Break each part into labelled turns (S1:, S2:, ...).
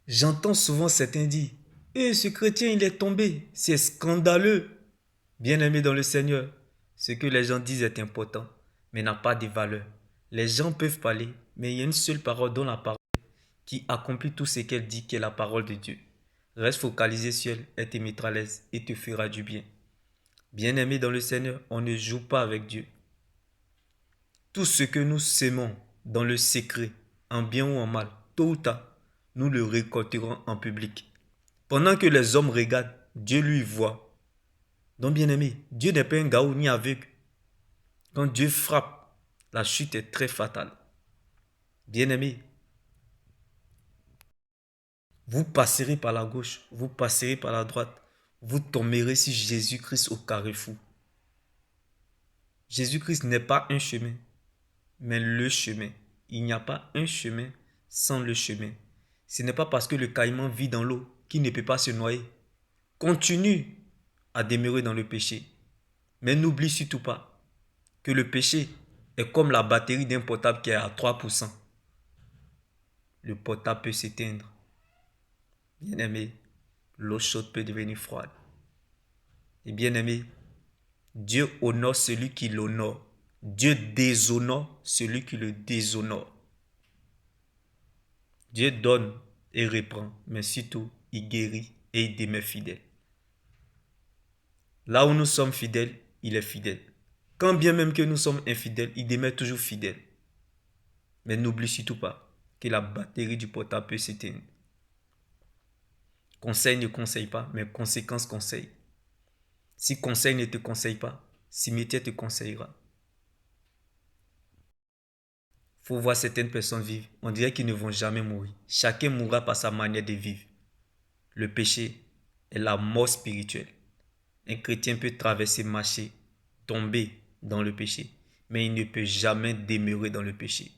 S1: J'entends souvent certains dire, ce chrétien, il est tombé. C'est scandaleux. Bien-aimé dans le Seigneur, ce que les gens disent est important, mais n'a pas de valeur. Les gens peuvent parler, mais il y a une seule parole dont la parole qui accomplit tout ce qu'elle dit, qui est la parole de Dieu. Reste focalisé sur elle, elle te mettra à l'aise et te fera du bien. Bien-aimé dans le Seigneur, on ne joue pas avec Dieu. Tout ce que nous sémons dans le secret, en bien ou en mal, tôt ou tard, nous le récolterons en public. Pendant que les hommes regardent, Dieu lui voit. Donc bien aimé, Dieu n'est pas un gaou ni aveugle. Quand Dieu frappe, la chute est très fatale. Bien aimé, vous passerez par la gauche, vous passerez par la droite, vous tomberez sur Jésus-Christ au carrefour. Jésus-Christ n'est pas un chemin, mais le chemin. Il n'y a pas un chemin sans le chemin. Ce n'est pas parce que le caïman vit dans l'eau qu'il ne peut pas se noyer. Continue à demeurer dans le péché. Mais n'oublie surtout pas que le péché est comme la batterie d'un portable qui est à 3%. Le portable peut s'éteindre. Bien aimé, l'eau chaude peut devenir froide. Et bien aimé, Dieu honore celui qui l'honore. Dieu déshonore celui qui le déshonore. Dieu donne et reprend, mais surtout, il guérit et il demeure fidèle. Là où nous sommes fidèles, il est fidèle. Quand bien même que nous sommes infidèles, il demeure toujours fidèle. Mais n'oublie surtout pas que la batterie du portable peut s'éteindre. Conseil ne conseille pas, mais conséquence conseille. Si conseil ne te conseille pas, cimetière te conseillera. Faut voir certaines personnes vivre. On dirait qu'ils ne vont jamais mourir. Chacun mourra par sa manière de vivre. Le péché est la mort spirituelle. Un chrétien peut traverser, marcher, tomber dans le péché, mais il ne peut jamais demeurer dans le péché.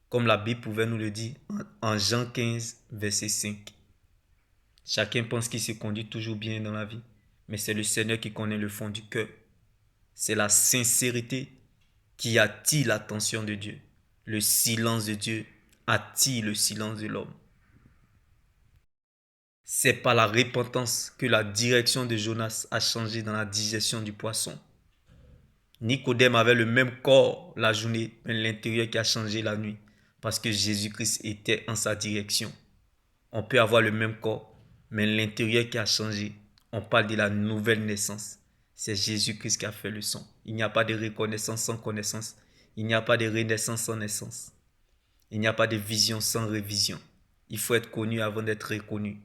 S1: Comme la Bible pouvait nous le dire en Jean 15, verset 5. Chacun pense qu'il se conduit toujours bien dans la vie, mais c'est le Seigneur qui connaît le fond du cœur. C'est la sincérité qui attire l'attention de Dieu. Le silence de Dieu attire le silence de l'homme. C'est par la repentance que la direction de Jonas a changé dans la digestion du poisson. Nicodème avait le même corps la journée, mais l'intérieur qui a changé la nuit, parce que Jésus-Christ était en sa direction. On peut avoir le même corps, mais l'intérieur qui a changé. On parle de la nouvelle naissance. C'est Jésus-Christ qui a fait le son. Il n'y a pas de reconnaissance sans connaissance. Il n'y a pas de renaissance sans naissance. Il n'y a pas de vision sans révision. Il faut être connu avant d'être reconnu.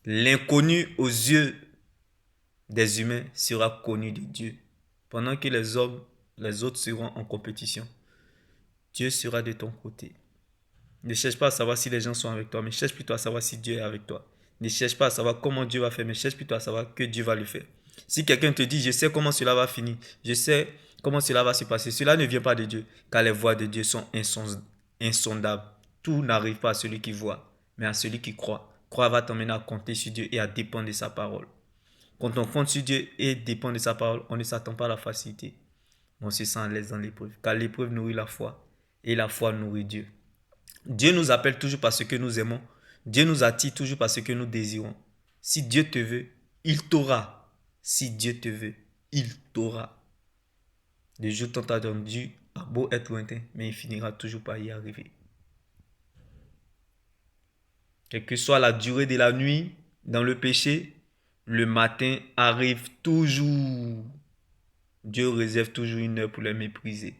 S1: L'inconnu aux yeux des humains sera connu de Dieu. Pendant que les hommes, les autres seront en compétition, Dieu sera de ton côté. Ne cherche pas à savoir si les gens sont avec toi, mais cherche plutôt à savoir si Dieu est avec toi. Ne cherche pas à savoir comment Dieu va faire, mais cherche plutôt à savoir que Dieu va le faire. Si quelqu'un te dit, je sais comment cela va finir, je sais comment cela va se passer, cela ne vient pas de Dieu, car les voies de Dieu sont insondables. Tout n'arrive pas à celui qui voit, mais à celui qui croit. Croire va t'emmener à compter sur Dieu et à dépendre de sa parole. Quand on compte sur Dieu et dépend de sa parole, on ne s'attend pas à la facilité. On se sent à l'aise dans l'épreuve, car l'épreuve nourrit la foi, et la foi nourrit Dieu. Dieu nous appelle toujours parce que nous aimons. Dieu nous attire toujours parce que nous désirons. Si Dieu te veut, il t'aura. Si Dieu te veut, il t'aura. Le jour tant attendu a beau être lointain, mais il finira toujours par y arriver. Quelle que soit la durée de la nuit dans le péché, le matin arrive toujours. Dieu réserve toujours une heure pour les mépriser.